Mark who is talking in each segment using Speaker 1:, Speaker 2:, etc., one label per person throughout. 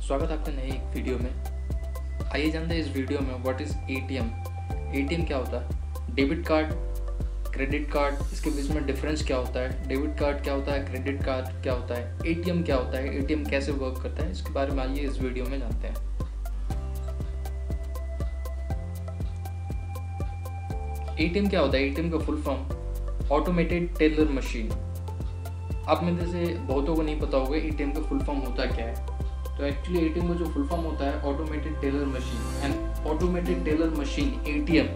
Speaker 1: स्वागत है आपका नए एक वीडियो में। आइए जानते हैं इस वीडियो में व्हाट इज़ एटीएम। एटीएम क्या होता है, डेबिट कार्ड, क्रेडिट कार्ड, इसके बीच में डिफरेंस क्या होता है, डेबिट कार्ड क्या होता है, क्रेडिट कार्ड क्या होता है, एटीएम क्या होता है, एटीएम कैसे वर्क करता है, इसके बारे में आइए इस वीडियो में जानते हैं। एटीएम क्या होता है? एटीएम का full form automated teller machine. आप में से बहुतों को नहीं पता होगा एटीएम का फुल फॉर्म होता क्या है। तो एक्चुअली एटीएम का जो फुल फॉर्म होता है automated teller machine. And automated teller machine ATM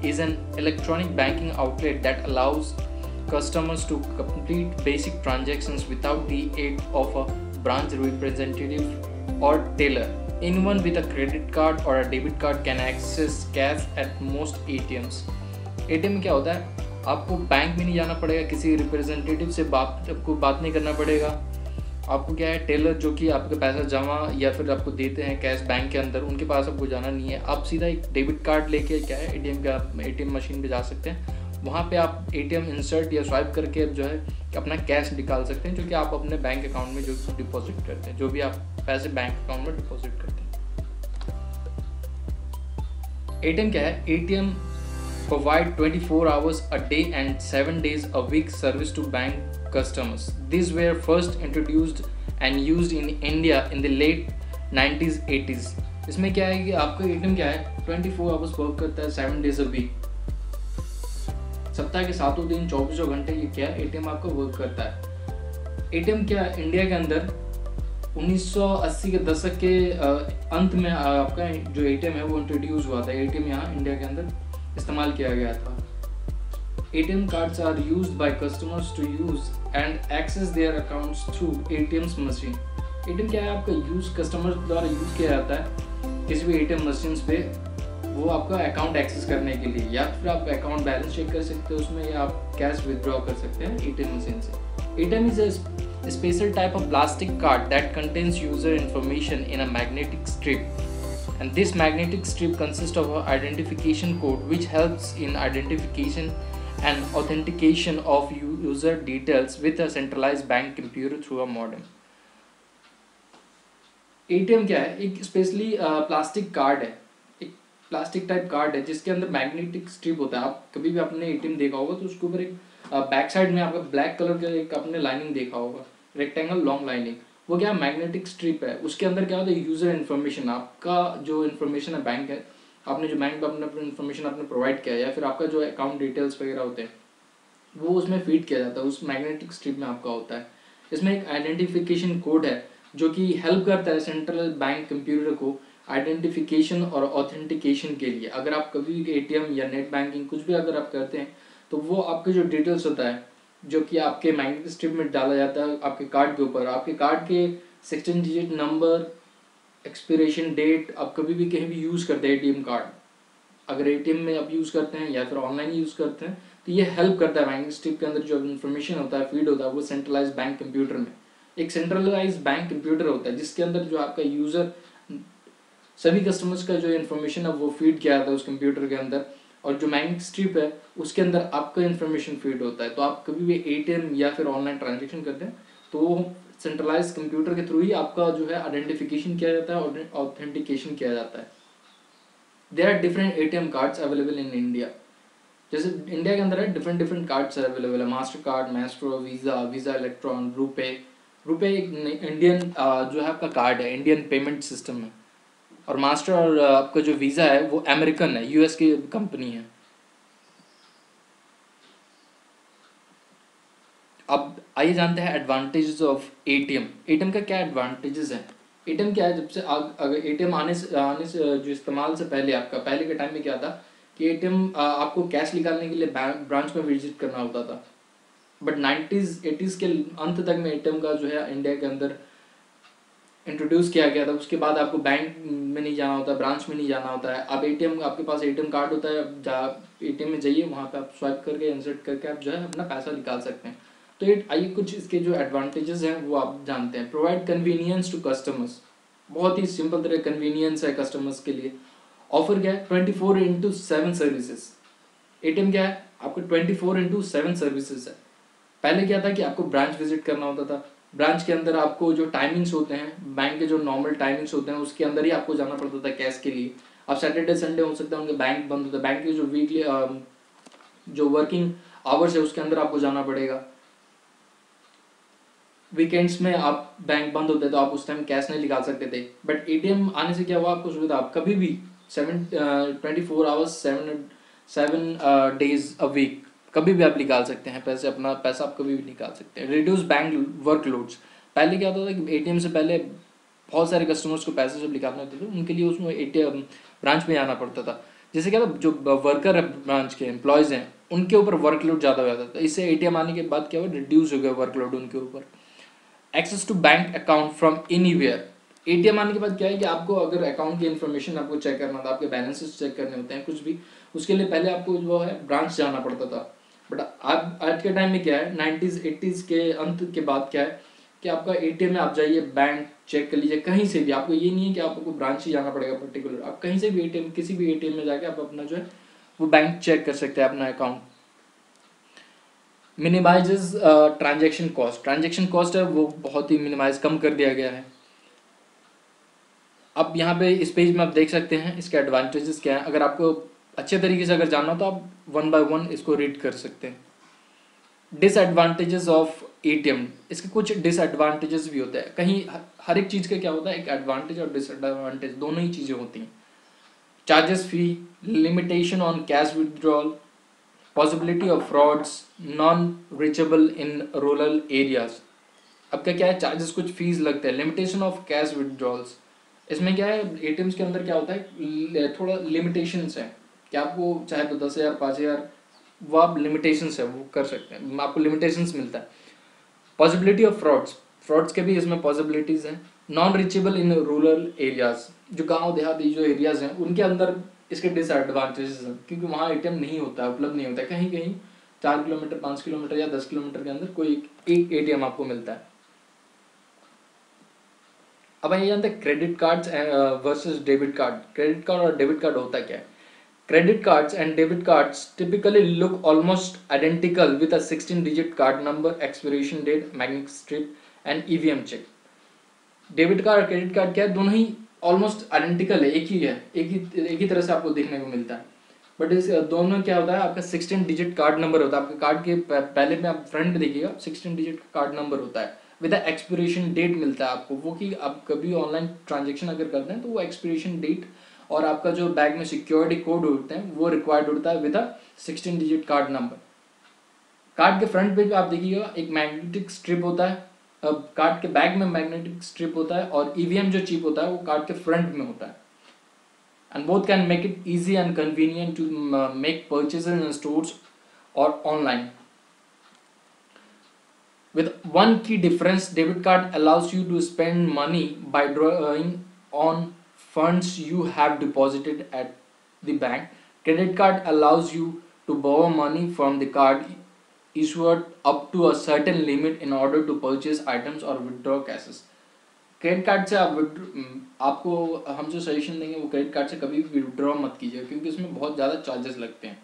Speaker 1: is an electronic banking outlet that allows customers to complete basic transactions without the aid of a branch representative or teller. Anyone with a credit card or a debit card can access cash at most ATMs. ATM में क्या होता है? आपको bank में नहीं जाना पड़ेगा, किसी रिप्रेजेंटेटिव से आपको बात नहीं करना पड़ेगा। आपको क्या है, टेलर जो कि आपके पैसा जमा या फिर आपको देते हैं कैश बैंक के अंदर, उनके पास आपको जाना नहीं है। आप सीधा एक डेबिट कार्ड लेके क्या है एटीएम मशीन पे जा सकते हैं। वहाँ पे आप एटीएम इंसर्ट या स्वाइप करके जो है अपना कैश निकाल सकते हैं, जो कि आप अपने बैंक अकाउंट में जो डिपॉजिट करते हैं, जो भी आप पैसे बैंक अकाउंट में डिपॉजिट करते हैं। एटीएम क्या है? ATM provide 24 hours a day and 7 days a week service to bank customers. These were first introduced and used in India in the late 90s 80s. इसमें क्या है कि आपका एटीएम क्या है, 24 आवर्स वर्क करता है, 7 डेज अ वीक, सप्ताह के 7 दिन 24 घंटे ये क्या है एटीएम आपका वर्क करता है। एटीएम क्या इंडिया के अंदर 1980 के दशक के अंत में आपका जो एटीएम है वो इंट्रोड्यूस हुआ था। एटीएम यहाँ इंडिया के अंदर इस्तेमाल किया गया था। ATM cards are used by customers to use and access their accounts through ATM's machine. ATM क्या है, आपका यूज कस्टमर द्वारा यूज किया जाता है किसी भी ATM मशीन पे, वो आपका अकाउंट एक्सेस करने के लिए, या फिर आप अकाउंट बैलेंस चेक कर सकते हैं उसमें, या आप कैश विदड्रॉ कर सकते हैं ATM मशीन से। ATM is a special type of plastic card that contains user information in a magnetic strip. And this magnetic strip consists of an identification code which helps in identification and authentication of user details with a centralized bank computer through a modem. ATM क्या है? एक specially plastic card है, एक plastic type card है जिसके अंदर magnetic strip होता है। आप कभी भी अपने ATM देखा होगा तो उसके ऊपर एक बैक साइड में आपका ब्लैक कलर का एक आपने लाइनिंग देखा होगा, रेक्टेंगल लॉन्ग लाइनिंग, वो क्या मैग्नेटिक स्ट्रिप है। उसके अंदर क्या होता है, यूजर इन्फॉर्मेशन, आपका जो इन्फॉर्मेशन है बैंक है, आपने जो बैंक में अपना इन्फॉर्मेशन आपने प्रोवाइड किया है, या फिर आपका जो अकाउंट डिटेल्स वगैरह होते हैं वो उसमें फीड किया जाता है, उस मैग्नेटिक स्ट्रिप में आपका होता है। इसमें एक आइडेंटिफिकेशन कोड है जो कि हेल्प करता है सेंट्रल बैंक कंप्यूटर को आइडेंटिफिकेशन और ऑथेंटिकेशन के लिए। अगर आप कभी भी ATM या नेट बैंकिंग कुछ भी अगर आप करते हैं तो वो आपके जो डिटेल्स होता है जो कि आपके मैग्नेटिक स्ट्रिप में डाला जाता है आपके कार्ड के ऊपर, आपके कार्ड के 16 डिजिट नंबर, एक्सपिरेशन डेट, आप कभी भी कहीं भी यूज़ करते हैं ATM कार्ड, अगर ATM में आप यूज़ करते हैं या फिर ऑनलाइन यूज़ करते हैं तो ये हेल्प करता है। मैग्नेटिक स्ट्रिप के अंदर जो इन्फॉर्मेशन होता है फीड होता है वो सेंट्रलाइज बैंक कंप्यूटर में, एक सेंट्रलाइज बैंक कंप्यूटर होता है जिसके अंदर जो आपका यूज़र सभी कस्टमर्स का जो इन्फॉर्मेशन है वो फीड किया जाता है उस कंप्यूटर के अंदर, और जो मैग्नेटिक स्ट्रिप है उसके अंदर आपका इन्फॉर्मेशन फीड होता है। तो आप कभी भी ATM या फिर ऑनलाइन ट्रांजेक्शन करते हैं तो सेंट्रलाइज कंप्यूटर के थ्रू ही आपका जो है आइडेंटिफिकेशन किया जाता है और ऑथेंटिकेशन किया जाता है। There are different ATM cards available in India. जैसे इंडिया के अंदर है डिफरेंट कार्ड्स अवेलेबल है, Mastercard, Maestro, Visa Electron, RuPay एक इंडियन जो है आपका कार्ड है, इंडियन पेमेंट सिस्टम है, और मास्टर और आपका जो वीज़ा है वो अमेरिकन है, US की कंपनी है। अब आइए जानते हैं एडवांटेजेस ऑफ ATM। ATM का क्या एडवांटेजेस है? ATM क्या है, जब से अगर ATM आने से जो इस्तेमाल से पहले आपका पहले के टाइम में क्या था कि ATM आपको कैश निकालने के लिए ब्रांच में विजिट करना होता था, बट 90s 80s के अंत तक में ATM का जो है इंडिया के अंदर इंट्रोड्यूस किया गया था। उसके बाद आपको बैंक में नहीं जाना होता, ब्रांच में नहीं जाना होता है। अब ATM आपके पास ATM कार्ड होता है, ATM में जाइए, वहाँ पे आप स्वाइप करके इंसर्ट करके आप जो है अपना पैसा निकाल सकते हैं। तो ये आइए कुछ इसके जो एडवांटेजेस हैं वो आप जानते हैं। प्रोवाइड कन्वीनियंस टू कस्टमर्स, बहुत ही सिंपल तरह कन्वीनियंस है कस्टमर्स के लिए। ऑफर क्या है, 24/7 सर्विसेज। ATM क्या है, आपको 24/7 सर्विसेज है। पहले क्या था कि आपको ब्रांच विजिट करना होता था, ब्रांच के अंदर आपको जो टाइमिंग्स होते हैं, बैंक के जो नॉर्मल टाइमिंग्स होते हैं उसके अंदर ही आपको जाना पड़ता था कैश के लिए। अब सैटरडे संडे हो सकता है उनके बैंक बंद होता है, बैंक के जो वीकली जो वर्किंग आवर्स है उसके अंदर आपको जाना पड़ेगा। वीकेंड्स में आप बैंक बंद होते तो आप उस टाइम कैश नहीं निकाल सकते थे। बट एटीएम आने से क्या हुआ, आपको सुविधा, आप कभी भी 24 आवर्स 7 डेज अ वीक कभी भी आप निकाल सकते हैं पैसे, अपना पैसा आप कभी भी निकाल सकते हैं। Reduce bank workloads. पहले क्या होता था कि एटीएम से पहले बहुत सारे कस्टमर्स को पैसे जब निकालने होते थे उनके लिए उसमें एटीएम ब्रांच में जाना पड़ता था। जैसे क्या था, जो वर्कर है ब्रांच के एम्प्लॉयज़ हैं उनके ऊपर वर्कलोड ज़्यादा हो जाता था। इससे एटीएम आने के बाद क्या हुआ, रिड्यूस हो गया वर्कलोड उनके ऊपर। Access to bank account from anywhere. ATM आने के बाद क्या है कि आपको अगर अकाउंट की इन्फॉर्मेशन आपको चेक करना था, आपके बैलेंसेस चेक करने होते हैं कुछ भी, उसके लिए पहले आपको जो है ब्रांच जाना पड़ता था। बट आज के टाइम में क्या है, 90s 80s के अंत के बाद क्या है कि आपका एटीएम में आप जाइए, बैंक चेक कर लीजिए कहीं से भी। आपको ये नहीं है कि आपको ब्रांच ही जाना पड़ेगा पर्टिकुलर, आप कहीं से भी एटीएम, किसी भी एटीएम में जाके आप अपना जो है वो बैंक चेक कर सकते हैं अपना account. Minimises transaction cost. Transaction cost है वो बहुत ही मिनिमाइज कम कर दिया गया है। अब यहाँ पे इस पेज में आप देख सकते हैं इसके एडवांटेजेस क्या है। अगर आपको अच्छे तरीके से अगर जानना हो तो आप 1 बाय 1 इसको रीड कर सकते हैं। Disadvantages of ATM. इसके कुछ डिसएडवांटेजेस भी होते हैं। कहीं हर एक चीज़ का क्या होता है, एक एडवांटेज और डिसएडवांटेज दोनों ही चीज़ें होती हैं। Charges fee, limitation on cash withdrawal, possibility of frauds, non reachable in rural areas. अब क्या है, चार्जेस कुछ फीस लगते हैं। लिमिटेशन ऑफ कैश विड्रॉल्स, इसमें क्या है, एटीएम्स के अंदर क्या होता है, थोड़ा लिमिटेशंस है कि आपको चाहे तो 10,000 5,000 वो आप लिमिटेशंस है वो कर सकते हैं, आपको लिमिटेशंस मिलता है। पॉसिबिलिटी ऑफ फ्रॉड्स, फ्रॉड्स के भी इसमें पॉसिबिलिटीज हैं। Non reachable in rural areas, जो गांव देहाती जो एरियाज हैं उनके अंदर इसके डिसएडवांटेजेस हैं, क्योंकि वहाँ एटीएम नहीं होता है, उपलब्ध नहीं होता है। कहीं कहीं 4 किलोमीटर 5 किलोमीटर या 10 किलोमीटर के अंदर कोई एक एटीएम आपको मिलता है। अब ये जानते हैं credit cards versus debit card. Credit card और डेबिट कार्ड होता क्या है। Credit cards and debit cards typically look almost identical with a 16-digit card number, expiration date, magnetic strip and EVM chip. Debit card और credit card क्या है, दोनों ही almost identical है, एक ही है, एक ही तरह से आपको देखने को मिलता है। बट इस दोनों क्या होता है, आपका 16 डिजिट कार्ड नंबर होता है। आपके कार्ड के पहले में आप फ्रंट में देखिएगा 16 डिजिट कार्ड नंबर होता है, विद एक्सपिरेशन डेट मिलता है आपको, वो कि आप कभी ऑनलाइन ट्रांजेक्शन अगर करते हैं तो वो एक्सपिरेशन डेट और आपका जो बैग में सिक्योरिटी कोड होते हैं वो रिक्वायर्ड होता है with 16 digit card number. Card के फ्रंट पेज पे आप देखिएगा एक मैग्नेटिक स्ट्रिप होता है। अब कार्ड के बैग में मैग्नेटिक स्ट्रिप होता है और ईवीएम जो चिप होता है वो कार्ड के फ्रंट में होता है। And both can make it easy and convenient to make purchases in stores और online. With one key difference, debit card allows you to spend money by drawing on funds you have deposited at the bank. Credit card allows you to borrow money from the card issuer up to a certain limit in order to purchase items or withdraw cash. Credit card से आपको हम जो suggestion देंगे वो credit card से कभी भी withdraw मत कीजिए, क्योंकि उसमें बहुत ज़्यादा चार्जेस लगते हैं।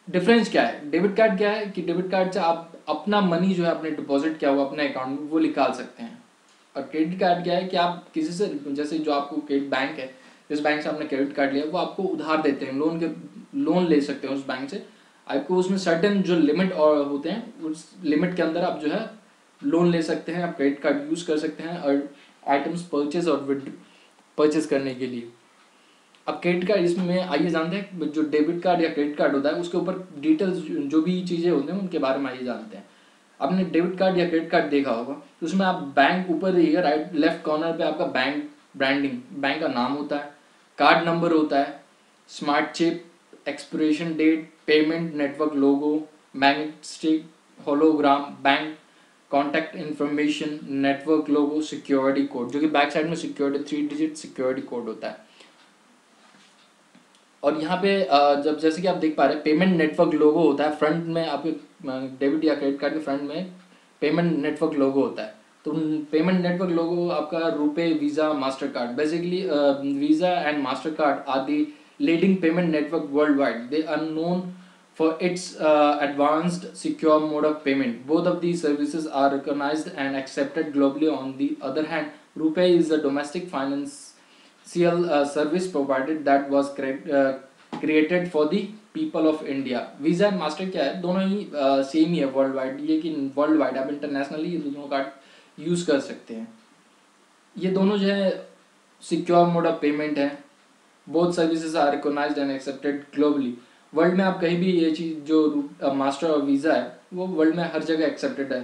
Speaker 1: डिफरेंस क्या है, डेबिट कार्ड क्या है कि डेबिट कार्ड से आप अपना मनी जो है आपने डिपॉजिट किया हुआ अपने अकाउंट में वो निकाल सकते हैं। और क्रेडिट कार्ड क्या है कि आप किसी से, जैसे जो आपको क्रेडिट बैंक है, जिस बैंक से आपने क्रेडिट कार्ड लिया वो आपको उधार देते हैं, लोन ले सकते हैं उस बैंक से। आपको उसमें सर्टेन जो लिमिट और होते हैं उस लिमिट के अंदर आप जो है लोन ले सकते हैं, आप क्रेडिट कार्ड यूज़ कर सकते हैं और आइटम्स परचेज करने के लिए। अब क्रेडिट कार्ड, इसमें आइए जानते हैं जो डेबिट कार्ड या क्रेडिट कार्ड होता है उसके ऊपर डिटेल्स जो भी चीज़ें होती हैं उनके बारे में आइए जानते हैं। आपने डेबिट कार्ड या क्रेडिट कार्ड देखा होगा तो उसमें आप बैंक ऊपर देखिएगा राइट लेफ्ट कॉर्नर पे आपका बैंक ब्रांडिंग, बैंक का नाम होता है, कार्ड नंबर होता है, smart chip, expiration date, payment network logo, magnetic strip, hologram, bank contact information, network logo, security code, जो कि बैक साइड में सिक्योरिटी 3 डिजिट सिक्योरिटी कोड होता है। और यहाँ पे जब जैसे कि आप देख पा रहे हैं पेमेंट नेटवर्क लोगो होता है, फ्रंट में आपके डेबिट या क्रेडिट कार्ड के फ्रंट में पेमेंट नेटवर्क लोगो होता है। तो पेमेंट नेटवर्क लोगो आपका RuPay, Visa, Mastercard, basically Visa and Mastercard are the leading payment network worldwide. They are known for its advanced secure mode of payment. Both of these services are recognized and accepted globally. On the other hand, RuPay is a domestic financial service provided that was created for the people of India. Visa and master क्या है, दोनों ही same ही है world wide, लेकिन world wide आप internationally ये दोनों card use कर सकते हैं। ये दोनों जो है सिक्योर मोड ऑफ पेमेंट है। Both services are recognised and accepted globally. World में आप कहीं भी ये चीज़ जो मास्टर और वीज़ा है वो वर्ल्ड में हर जगह एक्सेप्टेड है।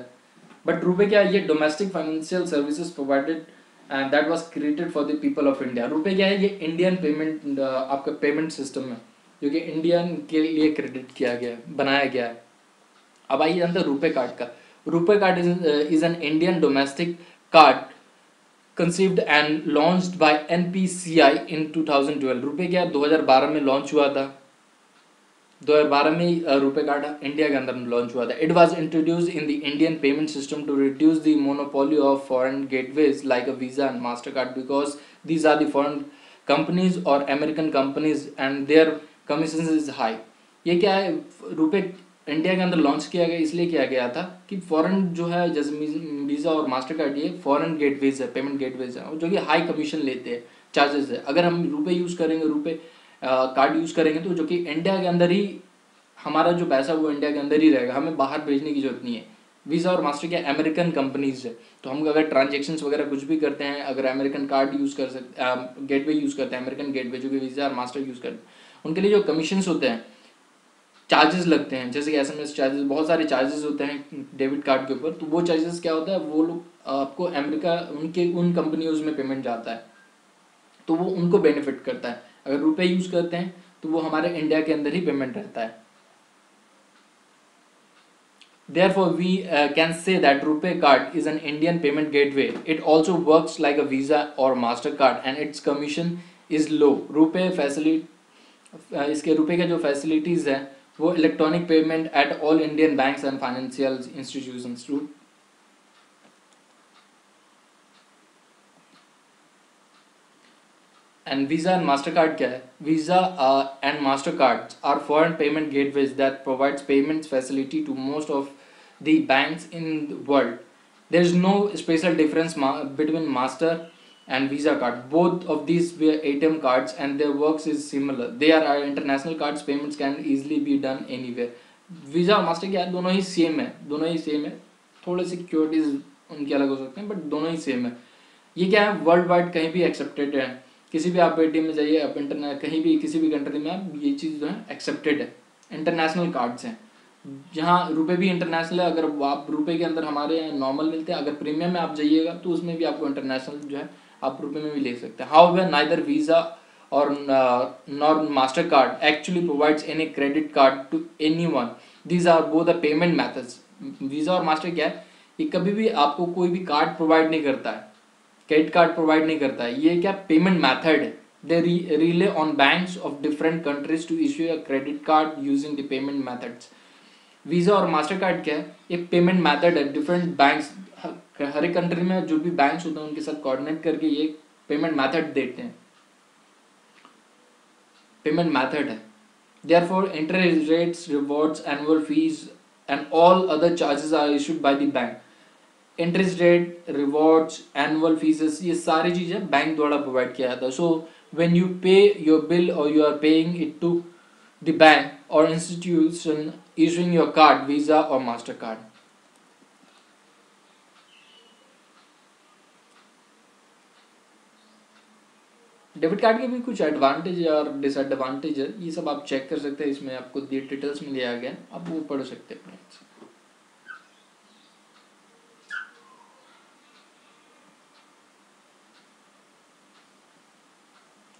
Speaker 1: बट रुपए क्या है, ये domestic financial services provided and that was created for the people of India. रुपए क्या है, ये इंडियन पेमेंट आपका पेमेंट सिस्टम है जो कि इंडियन के लिए क्रेडिट किया गया है, बनाया गया है। अब आइए अंदर रुपए कार्ड का। रुपए card is an Indian domestic card conceived and launched by NPCI in 2012। रुपए क्या 2012 में लॉन्च हुआ था। 2012 में रुपए कार्ड इंडिया के अंदर लॉन्च हुआ था। It was introduced in the Indian payment system to reduce the monopoly of foreign gateways like a Visa and Mastercard because these are the foreign companies और American companies and their commission is high. ये क्या है, रुपए India के अंदर launch किया गया इसलिए किया गया था कि फॉरेन जो है जैसे वीज़ा और मास्टर कार्ड ये फॉरेन गेटवेज है, पेमेंट गेटवेज है जो कि हाई कमीशन लेते हैं, चार्जेस है। अगर हम रुपए यूज़ करेंगे, रुपए कार्ड यूज़ करेंगे तो जो कि इंडिया के अंदर ही हमारा जो पैसा वो इंडिया के अंदर ही रहेगा, हमें बाहर भेजने की जरूरत नहीं है। वीज़ा और मास्टर क्या अमेरिकन कंपनीज है, तो हम अगर ट्रांजेक्शन्स वगैरह कुछ भी करते हैं, अगर अमेरिकन कार्ड यूज़ कर सकते, गेटवे यूज़ करते हैं, अमेरिकन गेटवे जो कि वीज़ा और मास्टर यूज़ करते हैं, उनके लिए जो कमीशंस होते हैं, चार्जेस लगते हैं, जैसे कि SMS चार्जेस, बहुत सारे चार्जेस होते हैं डेबिट कार्ड के ऊपर। तो वो चार्जेस क्या होता है, वो लोग आपको अमेरिका उन कंपनियों में पेमेंट जाता है तो वो उनको बेनिफिट करता है। अगर रुपए यूज़ करते हैं तो वो हमारे इंडिया के अंदर ही पेमेंट रहता है। Therefore, we can say that RuPay card is an Indian payment gateway. It also works like a Visa or MasterCard and its commission is low. RuPay facility इसके रुपए के जो फैसिलिटीज़ हैं वो electronic payment at all Indian banks and financial institutions. And Visa and Mastercard क्या है, Visa and Mastercard are foreign payment gateways that provides payment facility to most of the banks in the world. There is no special difference between Master and Visa card. Both of these were ATM cards and their works is similar. They are international cards. Payments can easily be done anywhere. Visa और Master क्या है, दोनों ही same है, दोनों ही same है। थोड़े securities उनके अलग हो सकते हैं बट दोनों ही सेम है। ये क्या है, वर्ल्ड वाइड कहीं भी एक्सेप्टेड है। किसी भी आप ATM में जाइए, आप इंटरनेट कहीं भी किसी भी कंट्री में आप ये चीज़ जो है एक्सेप्टेड है। इंटरनेशनल कार्ड्स हैं, जहाँ रुपए भी इंटरनेशनल है। अगर आप रुपए के अंदर हमारे यहाँ नॉर्मल मिलते हैं, अगर प्रीमियम में आप जाइएगा तो उसमें भी आपको इंटरनेशनल जो है आप रुपए में भी ले सकते हैं। हाउएवर नाइदर वीज़ा और nor Mastercard actually provides any credit card to anyone. These are both the payment methods. Visa और मास्टर क्या है, ये कभी भी आपको कोई भी कार्ड प्रोवाइड नहीं करता है, क्रेडिट कार्ड प्रोवाइड नहीं करता है। ये क्या पेमेंट मैथड है। They rely on banks of different countries to issue a credit card using the payment methods. Visa और मास्टर कार्ड क्या है, एक पेमेंट मैथड है। डिफरेंट बैंक्स, हर एक कंट्री में जो भी बैंक्स होते हैं उनके साथ कोऑर्डिनेट करके ये पेमेंट मैथड देते हैं, पेमेंट मैथड है। Therefore interest rates, rewards, annual fees and all other charges are issued by the bank. Interest rate, rewards, annual fees, ये सारी चीजें बैंक द्वारा प्रोवाइड किया जाता है। So when you pay your bill or you are paying it to the bank or institution issuing your card, Visa or MasterCard. Debit card के भी कुछ एडवांटेज और डिसएडवांटेज है, ये सब आप चेक कर सकते हैं। इसमें आपको डिटेल्स में दिया गया, आप वो पढ़ सकते हैं।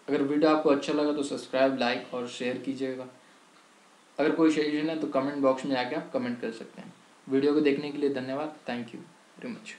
Speaker 1: अगर वीडियो आपको अच्छा लगा तो सब्सक्राइब, लाइक और शेयर कीजिएगा। अगर कोई सजेशन है तो कमेंट बॉक्स में आके आप कमेंट कर सकते हैं। वीडियो को देखने के लिए धन्यवाद। Thank you very much.